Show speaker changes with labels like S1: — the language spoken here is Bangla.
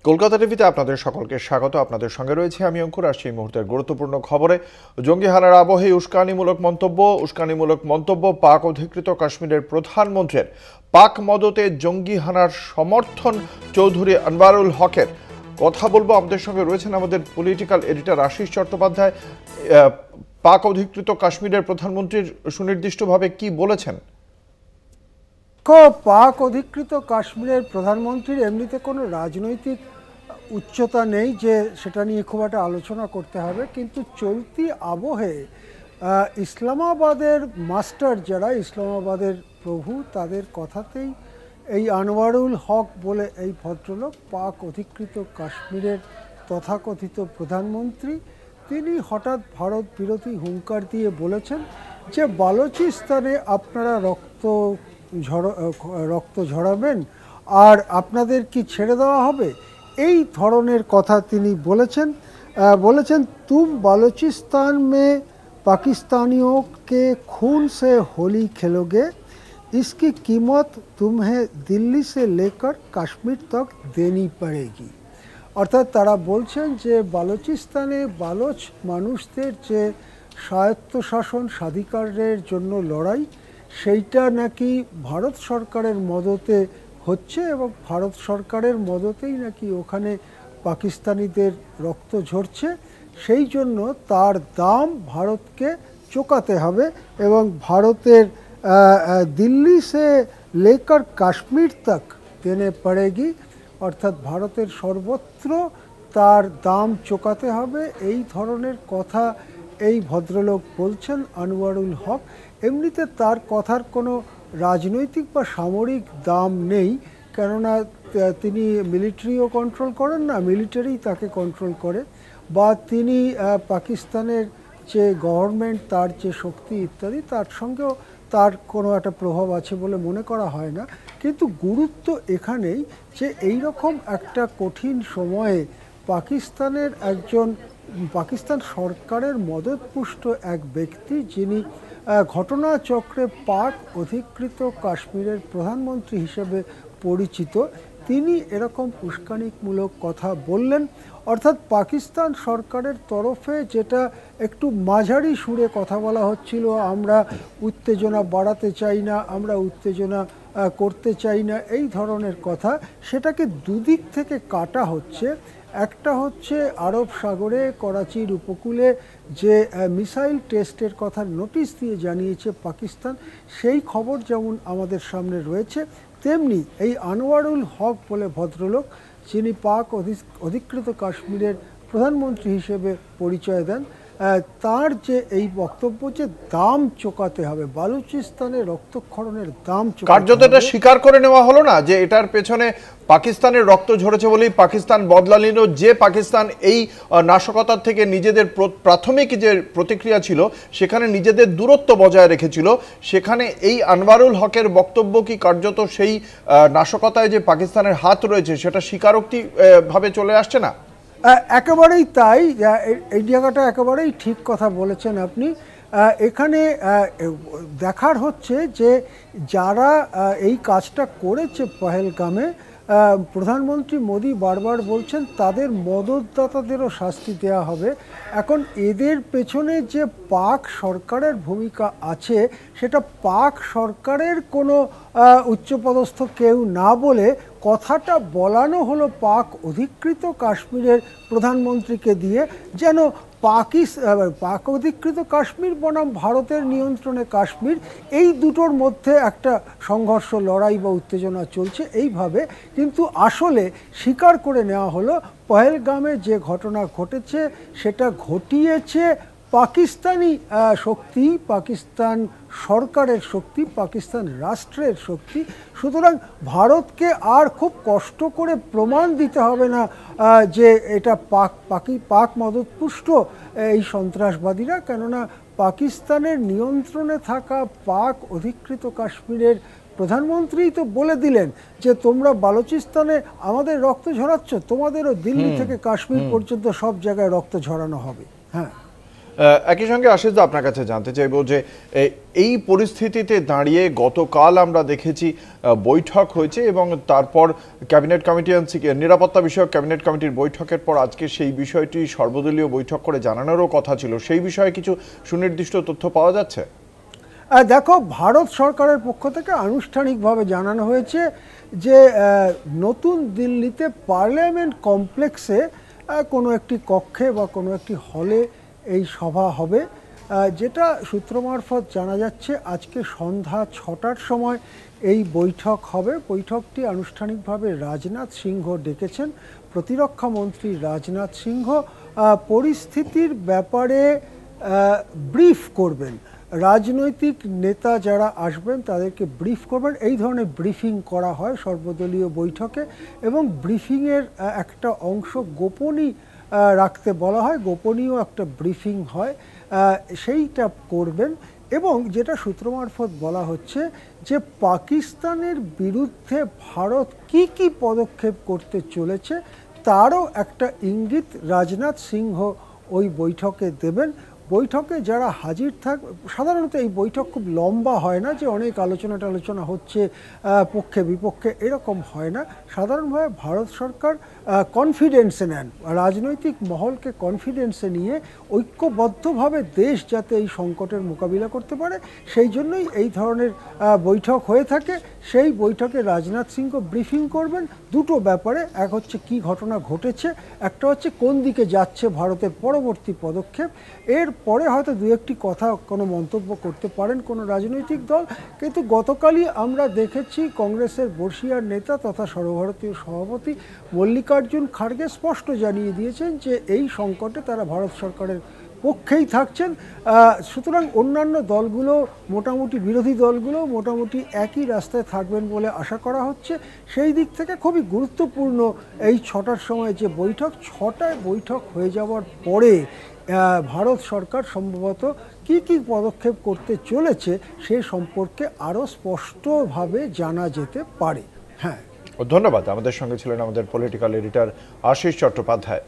S1: কলকাতা টিভিতে আপনাদের সকলকে স্বাগত। আপনাদের সঙ্গে রয়েছে আমি অঙ্কুর। আসছি এই মুহূর্তের গুরুত্বপূর্ণ খবরে। জঙ্গি হানার আবহে উস্কানিমূলক মন্তব্য পাক অধিকৃত কাশ্মীরের প্রধানমন্ত্রীর। পাক মদতে জঙ্গি হানার সমর্থন চৌধুরী আনওয়ারুল হকের। কথা বলবো, আমাদের সঙ্গে রয়েছেন আমাদের পলিটিক্যাল এডিটর আশিস চট্টোপাধ্যায়। পাক অধিকৃত কাশ্মীরের প্রধানমন্ত্রীর সুনির্দিষ্টভাবে কি বলেছেন?
S2: পাক অধিকৃত কাশ্মীরের প্রধানমন্ত্রীর এমনিতে কোনো রাজনৈতিক উচ্চতা নেই যে সেটা নিয়ে খুব একটা আলোচনা করতে হবে, কিন্তু চলতি আবহে ইসলামাবাদের মাস্টার যারা, ইসলামাবাদের প্রভু, তাদের কথাতেই এই আনওয়ারুল হক বলে এই ভদ্রলোক, পাক অধিকৃত কাশ্মীরের তথাকথিত প্রধানমন্ত্রী, তিনি হঠাৎ ভারত বিরোধী হুঙ্কার দিয়ে বলেছেন যে বালুচিস্তানে আপনারা রক্ত ঝরাবেন আর আপনাদের কি ছেড়ে দেওয়া হবে, এই ধরনের কথা তিনি বলেছেন তুম বালুচিস্তান মে পাকিস্তানিयों के खून से होली खेलोगे, इसकी कीमत तुम्हें दिल्ली से लेकर কাশ্মীর तक देनी पड़ेगी। অর্থাৎ তারা বলছেন যে বালুচিস্তানে বালোচ মানুষদের যে স্বায়ত্তশাসন স্বাধিকারের জন্য লড়াই, সেইটা নাকি ভারত সরকারের মদতে হচ্ছে এবং ভারত সরকারের মদতেই নাকি ওখানে পাকিস্তানিদের রক্ত ঝরছে। সেই জন্য তার দাম ভারতকে চোকাতে হবে এবং ভারতের দিল্লি সে লেকার কাশ্মীর তক দেনে পড়েগি, অর্থাৎ ভারতের সর্বত্র তার দাম চোকাতে হবে। এই ধরনের কথা এই ভদ্রলোক বলছেন আনওয়ারুল হক। এমনিতে তার কথার কোনো রাজনৈতিক বা সামরিক দাম নেই, কেননা তিনি মিলিটারিও কন্ট্রোল করেন না, মিলিটারি তাকে কন্ট্রোল করে, বা তিনি পাকিস্তানের যে গভর্নমেন্ট, তার যে শক্তি ইত্যাদি, তার সঙ্গেও তার কোনো একটা প্রভাব আছে বলে মনে করা হয় না। কিন্তু গুরুত্ব এখানেই যে এই রকম একটা কঠিন সময়ে পাকিস্তান সরকারের মদতপুষ্ট এক ব্যক্তি, যিনি ঘটনাচক্রে পাক অধিকৃত কাশ্মীরের প্রধানমন্ত্রী হিসেবে পরিচিত, তিনি এরকম উস্কানিমূলক কথা বললেন। অর্থাৎ পাকিস্তান সরকারের তরফে যেটা একটু মাঝারি সুরে কথা বলা হচ্ছিল, আমরা উত্তেজনা বাড়াতে চাই না, আমরা উত্তেজনা করতে চাই না, এই ধরনের কথা, সেটাকে দুদিক থেকে কাটা হচ্ছে। একটা হচ্ছে আরব সাগরে করাচির উপকূলে যে মিসাইল টেস্টের কথা নোটিশ দিয়ে জানিয়েছে পাকিস্তান, সেই খবর যেমন আমাদের সামনে রয়েছে, তেমনি এই আনওয়ারুল হক বলে ভদ্রলোক, যিনি পাক অধিকৃত কাশ্মীরের প্রধানমন্ত্রী হিসেবে পরিচয় দেন, তার যে এই বক্তব্য যে দাম চোকাতে হবে, বালুচিস্তানে রক্তক্ষরণের দাম চোকাতে,
S1: কার্যত এটা স্বীকার করে নেওয়া হলো না যে এটার পেছনে পাকিস্তানের রক্ত ঝরেছে বলেই পাকিস্তান বদলা নিল, যে পাকিস্তান এই নাশকতার থেকে নিজেদের প্রাথমিক যে প্রতিক্রিয়া ছিল সেখানে নিজেদের দূরত্ব বজায় রেখেছিল, সেখানে এই আনওয়ারুল হকের বক্তব্য কি কার্যত সেই নাশকতায় যে পাকিস্তানের হাত রয়েছে সেটা স্বীকারোক্তি ভাবে চলে আসছে না?
S2: একেবারেই তাই, এই জায়গাটা একেবারেই ঠিক কথা বলেছেন আপনি। এখানে দেখার হচ্ছে যে যারা এই কাজটা করেছে পহেলগামে, প্রধানমন্ত্রী মোদি বারবার বলছেন তাদের মদতদাতাদেরও শাস্তি দেওয়া হবে। এখন এদের পেছনে যে পাক সরকারের ভূমিকা আছে, সেটা পাক সরকারের কোনো উচ্চপদস্থ কেউ না বলে কথাটা বলানো হলো পাক অধিকৃত কাশ্মীরের প্রধানমন্ত্রীকে দিয়ে, যেন পাক অধিকৃত কাশ্মীর বনাম ভারতের নিয়ন্ত্রণে কাশ্মীর, এই দুটোর মধ্যে একটা সংঘর্ষ, লড়াই বা উত্তেজনা চলছে এইভাবে। কিন্তু আসলে স্বীকার করে নেওয়া হলো পহেলগামে যে ঘটনা ঘটেছে সেটা ঘটিয়েছে পাকিস্তানি শক্তি, পাকিস্তান সরকারের শক্তি, পাকিস্তান রাষ্ট্রের শক্তি। সুতরাং ভারতকে আর খুব কষ্ট করে প্রমাণ দিতে হবে না যে এটা পাক মদতপুষ্ট এই সন্ত্রাসবাদীরা, কেননা পাকিস্তানের নিয়ন্ত্রণে থাকা পাক অধিকৃত কাশ্মীরের প্রধানমন্ত্রী তো বলে দিলেন যে তোমরা বালুচিস্তানে আমাদের রক্ত ঝরাচ্ছ, তোমাদেরও দিল্লি থেকে কাশ্মীর পর্যন্ত সব জায়গায় রক্ত ঝরানো হবে। হ্যাঁ,
S1: একই সঙ্গে আশিস দা, আপনার কাছে জানতে চাইবো যে এই পরিস্থিতিতে দাঁড়িয়ে গতকাল আমরা দেখেছি বৈঠক হয়েছে এবং তারপর ক্যাবিনেট কমিটি নিরাপত্তা বিষয়ক ক্যাবিনেট কমিটির বৈঠকের পর আজকে সেই বিষয়টি সর্বদলীয় বৈঠক করে জানানোরও কথা ছিল। সেই বিষয়ে কিছু সুনির্দিষ্ট তথ্য পাওয়া যাচ্ছে?
S2: দেখো, ভারত সরকারের পক্ষ থেকে আনুষ্ঠানিকভাবে জানানো হয়েছে যে নতুন দিল্লিতে পার্লামেন্ট কমপ্লেক্সে কোনো একটি কক্ষে বা কোনো একটি হলে এই সভা হবে, যেটা সূত্র মারফত জানা যাচ্ছে আজকে সন্ধ্যা 6টার সময় এই বৈঠক হবে। বৈঠকটি আনুষ্ঠানিকভাবে রাজনাথ সিংহ ডেকেছেন। প্রতিরক্ষা মন্ত্রী রাজনাথ সিংহ পরিস্থিতির ব্যাপারে ব্রিফ করবেন, রাজনৈতিক নেতা যারা আসবেন তাদেরকে ব্রিফ করবেন। এই ধরনের ব্রিফিং করা হয় সর্বদলীয় বৈঠকে এবং ব্রিফিংয়ের একটা অংশ গোপনই রাখতে বলা হয়, গোপনীয় একটা ব্রিফিং হয়, সেইটা করবেন। এবং যেটা সূত্র মারফত বলা হচ্ছে যে পাকিস্তানের বিরুদ্ধে ভারত কি কি পদক্ষেপ করতে চলেছে তারও একটা ইঙ্গিত রাজনাথ সিংহ ওই বৈঠকে দেবেন। বৈঠকে যারা হাজির সাধারণত এই বৈঠক খুব লম্বা হয় না, যে অনেক আলোচনা হচ্ছে পক্ষে বিপক্ষে, এরকম হয় না। সাধারণভাবে ভারত সরকার কনফিডেন্সে নেন, রাজনৈতিক মহলকে কনফিডেন্সে নিয়ে ঐক্যবদ্ধভাবে দেশ যাতে এই সংকটের মোকাবিলা করতে পারে সেই জন্যই এই ধরনের বৈঠক হয়ে থাকে। সেই বৈঠকে রাজনাথ সিংহ ব্রিফিং করবেন দুটো ব্যাপারে, এক হচ্ছে কি ঘটনা ঘটেছে, একটা হচ্ছে কোন দিকে যাচ্ছে ভারতের পরবর্তী পদক্ষেপ। এর পরে হয়তো দু একটি কথা কোনো মন্তব্য করতে পারেন কোনো রাজনৈতিক দল। কিন্তু গতকালই আমরা দেখেছি কংগ্রেসের বর্ষিয়ার নেতা তথা সর্বভারতীয় সভাপতি মল্লিকার্জুন খাড়গে স্পষ্ট জানিয়ে দিয়েছেন যে এই সংকটে তারা ভারত সরকারের পক্ষেই থাকছেন। সুতরাং অন্যান্য দলগুলো মোটামুটি, বিরোধী দলগুলো মোটামুটি একই রাস্তায় থাকবেন বলে আশা করা হচ্ছে। সেই দিক থেকে খুবই গুরুত্বপূর্ণ এই 6টার সময় যে বৈঠক, 6টায় বৈঠক হয়ে যাওয়ার পরে ভারত সরকার সম্ভবত কি কি পদক্ষেপ করতে চলেছে সে সম্পর্কে আরও স্পষ্টভাবে জানা যেতে পারে। হ্যাঁ,
S1: ধন্যবাদ। আমাদের সঙ্গে ছিলেন আমাদের পলিটিক্যাল এডিটর আশিস চট্টোপাধ্যায়।